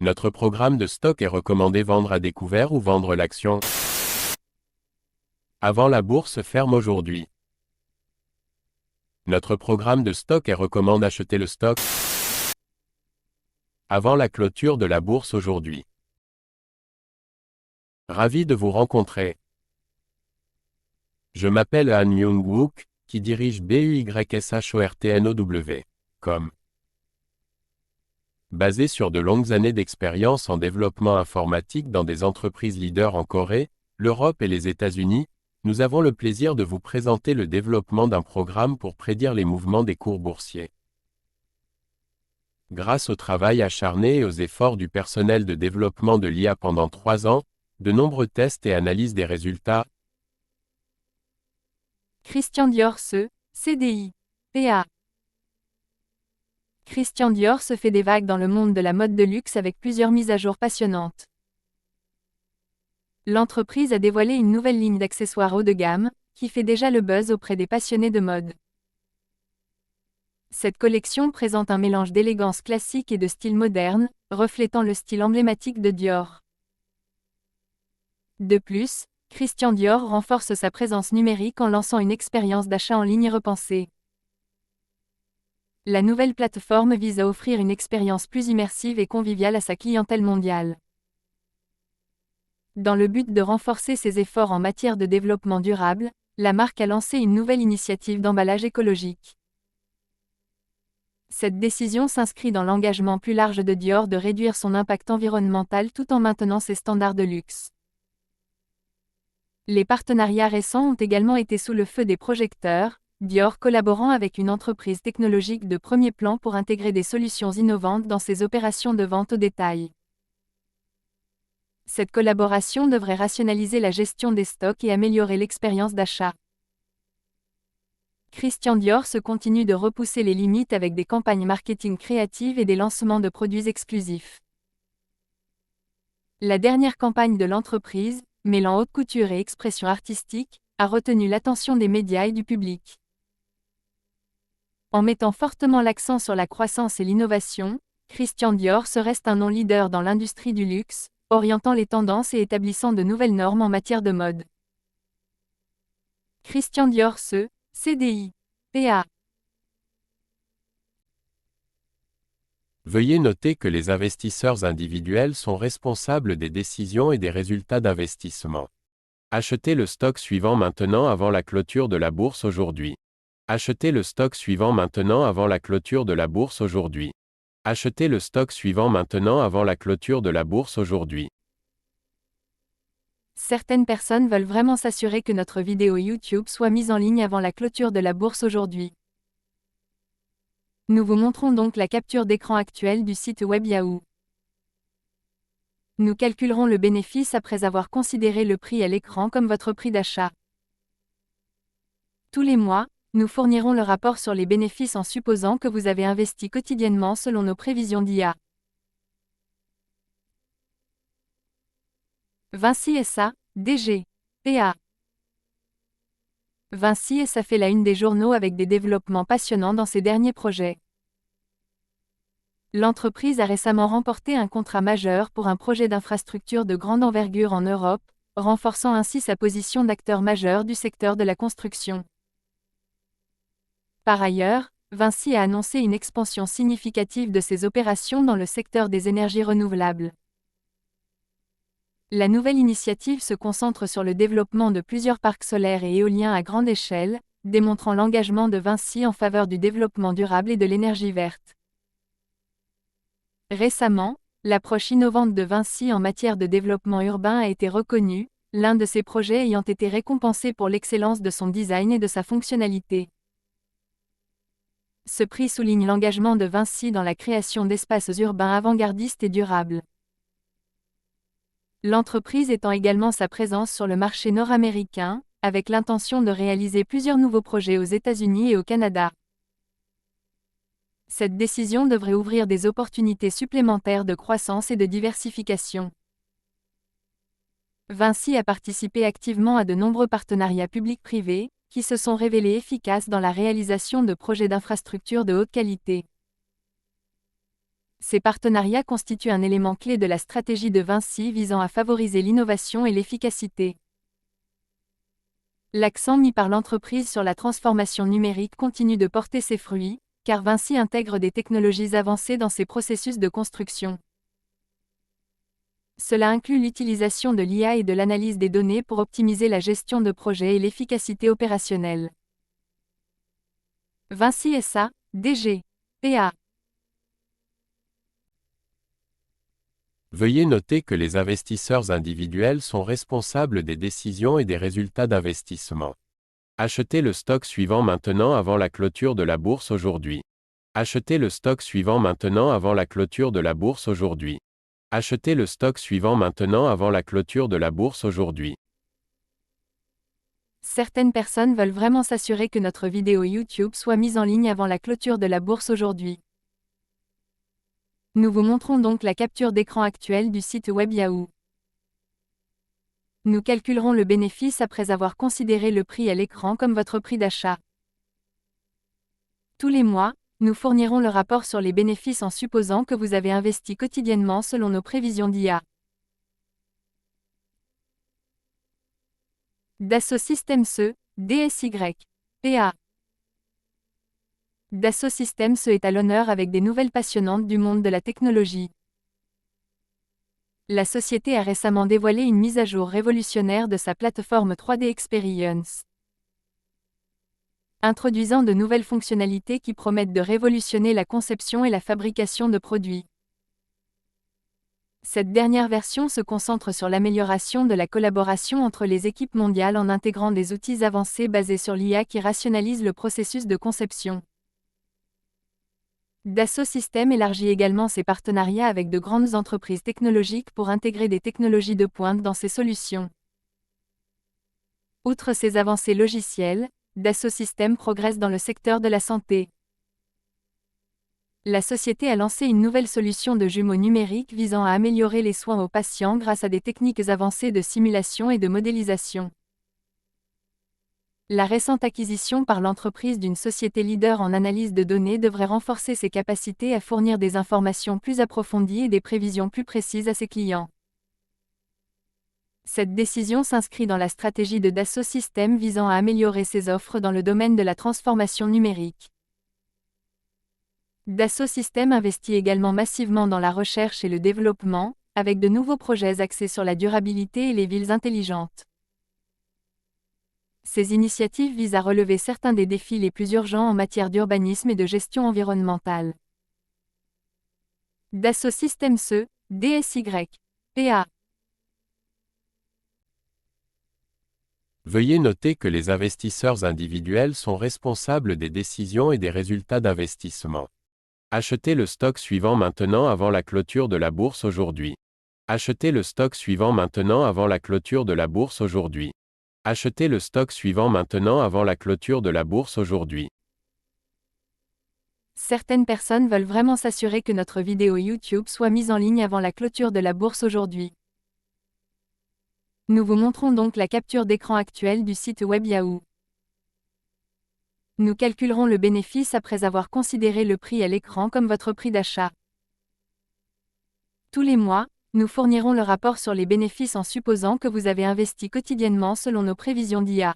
Notre programme de stock est recommandé vendre à découvert ou vendre l'action avant la bourse ferme aujourd'hui. Notre programme de stock est recommande acheter le stock avant la clôture de la bourse aujourd'hui. Ravi de vous rencontrer. Je m'appelle Han Myung-wook, qui dirige BUYSHORTNOW.com. Basé sur de longues années d'expérience en développement informatique dans des entreprises leaders en Corée, l'Europe et les États-Unis, nous avons le plaisir de vous présenter le développement d'un programme pour prédire les mouvements des cours boursiers. Grâce au travail acharné et aux efforts du personnel de développement de l'IA pendant 3 ans, de nombreux tests et analyses des résultats. Christian Dior CDI, PA. Christian Dior se fait des vagues dans le monde de la mode de luxe avec plusieurs mises à jour passionnantes. L'entreprise a dévoilé une nouvelle ligne d'accessoires haut de gamme, qui fait déjà le buzz auprès des passionnés de mode. Cette collection présente un mélange d'élégance classique et de style moderne, reflétant le style emblématique de Dior. De plus, Christian Dior renforce sa présence numérique en lançant une expérience d'achat en ligne repensée. La nouvelle plateforme vise à offrir une expérience plus immersive et conviviale à sa clientèle mondiale. Dans le but de renforcer ses efforts en matière de développement durable, la marque a lancé une nouvelle initiative d'emballage écologique. Cette décision s'inscrit dans l'engagement plus large de Dior de réduire son impact environnemental tout en maintenant ses standards de luxe. Les partenariats récents ont également été sous le feu des projecteurs, Dior collaborant avec une entreprise technologique de premier plan pour intégrer des solutions innovantes dans ses opérations de vente au détail. Cette collaboration devrait rationaliser la gestion des stocks et améliorer l'expérience d'achat. Christian Dior se continue de repousser les limites avec des campagnes marketing créatives et des lancements de produits exclusifs. La dernière campagne de l'entreprise, mêlant haute couture et expression artistique, a retenu l'attention des médias et du public. En mettant fortement l'accent sur la croissance et l'innovation, Christian Dior se reste un nom leader dans l'industrie du luxe, orientant les tendances et établissant de nouvelles normes en matière de mode. Christian Dior CDI, PA. Veuillez noter que les investisseurs individuels sont responsables des décisions et des résultats d'investissement. Achetez le stock suivant maintenant avant la clôture de la bourse aujourd'hui. Achetez le stock suivant maintenant avant la clôture de la bourse aujourd'hui. Achetez le stock suivant maintenant avant la clôture de la bourse aujourd'hui. Certaines personnes veulent vraiment s'assurer que notre vidéo YouTube soit mise en ligne avant la clôture de la bourse aujourd'hui. Nous vous montrons donc la capture d'écran actuelle du site web Yahoo. Nous calculerons le bénéfice après avoir considéré le prix à l'écran comme votre prix d'achat. Tous les mois, nous fournirons le rapport sur les bénéfices en supposant que vous avez investi quotidiennement selon nos prévisions d'IA. Vinci SA, DG, PA. Vinci SA fait la une des journaux avec des développements passionnants dans ses derniers projets. L'entreprise a récemment remporté un contrat majeur pour un projet d'infrastructure de grande envergure en Europe, renforçant ainsi sa position d'acteur majeur du secteur de la construction. Par ailleurs, Vinci a annoncé une expansion significative de ses opérations dans le secteur des énergies renouvelables. La nouvelle initiative se concentre sur le développement de plusieurs parcs solaires et éoliens à grande échelle, démontrant l'engagement de Vinci en faveur du développement durable et de l'énergie verte. Récemment, l'approche innovante de Vinci en matière de développement urbain a été reconnue, l'un de ses projets ayant été récompensé pour l'excellence de son design et de sa fonctionnalité. Ce prix souligne l'engagement de Vinci dans la création d'espaces urbains avant-gardistes et durables. L'entreprise étend également sa présence sur le marché nord-américain, avec l'intention de réaliser plusieurs nouveaux projets aux États-Unis et au Canada. Cette décision devrait ouvrir des opportunités supplémentaires de croissance et de diversification. Vinci a participé activement à de nombreux partenariats publics-privés, qui se sont révélés efficaces dans la réalisation de projets d'infrastructures de haute qualité. Ces partenariats constituent un élément clé de la stratégie de Vinci visant à favoriser l'innovation et l'efficacité. L'accent mis par l'entreprise sur la transformation numérique continue de porter ses fruits, car Vinci intègre des technologies avancées dans ses processus de construction. Cela inclut l'utilisation de l'IA et de l'analyse des données pour optimiser la gestion de projets et l'efficacité opérationnelle. Vinci SA, DG, PA. Veuillez noter que les investisseurs individuels sont responsables des décisions et des résultats d'investissement. Achetez le stock suivant maintenant avant la clôture de la bourse aujourd'hui. Achetez le stock suivant maintenant avant la clôture de la bourse aujourd'hui. Achetez le stock suivant maintenant avant la clôture de la bourse aujourd'hui. Certaines personnes veulent vraiment s'assurer que notre vidéo YouTube soit mise en ligne avant la clôture de la bourse aujourd'hui. Nous vous montrons donc la capture d'écran actuelle du site web Yahoo. Nous calculerons le bénéfice après avoir considéré le prix à l'écran comme votre prix d'achat. Tous les mois, nous fournirons le rapport sur les bénéfices en supposant que vous avez investi quotidiennement selon nos prévisions d'IA. Dassault Systèmes DSY, PA. Dassault Systèmes est à l'honneur avec des nouvelles passionnantes du monde de la technologie. La société a récemment dévoilé une mise à jour révolutionnaire de sa plateforme 3D Experience, introduisant de nouvelles fonctionnalités qui promettent de révolutionner la conception et la fabrication de produits. Cette dernière version se concentre sur l'amélioration de la collaboration entre les équipes mondiales en intégrant des outils avancés basés sur l'IA qui rationalisent le processus de conception. Dassault Systèmes élargit également ses partenariats avec de grandes entreprises technologiques pour intégrer des technologies de pointe dans ses solutions. Outre ces avancées logicielles, Dassault Systèmes progresse dans le secteur de la santé. La société a lancé une nouvelle solution de jumeaux numériques visant à améliorer les soins aux patients grâce à des techniques avancées de simulation et de modélisation. La récente acquisition par l'entreprise d'une société leader en analyse de données devrait renforcer ses capacités à fournir des informations plus approfondies et des prévisions plus précises à ses clients. Cette décision s'inscrit dans la stratégie de Dassault Systèmes visant à améliorer ses offres dans le domaine de la transformation numérique. Dassault Systèmes investit également massivement dans la recherche et le développement, avec de nouveaux projets axés sur la durabilité et les villes intelligentes. Ces initiatives visent à relever certains des défis les plus urgents en matière d'urbanisme et de gestion environnementale. Dassault Systèmes DSY, PA. Veuillez noter que les investisseurs individuels sont responsables des décisions et des résultats d'investissement. Achetez le stock suivant maintenant avant la clôture de la bourse aujourd'hui. Achetez le stock suivant maintenant avant la clôture de la bourse aujourd'hui. Achetez le stock suivant maintenant avant la clôture de la bourse aujourd'hui. Certaines personnes veulent vraiment s'assurer que notre vidéo YouTube soit mise en ligne avant la clôture de la bourse aujourd'hui. Nous vous montrons donc la capture d'écran actuelle du site web Yahoo. Nous calculerons le bénéfice après avoir considéré le prix à l'écran comme votre prix d'achat. Tous les mois, nous fournirons le rapport sur les bénéfices en supposant que vous avez investi quotidiennement selon nos prévisions d'IA.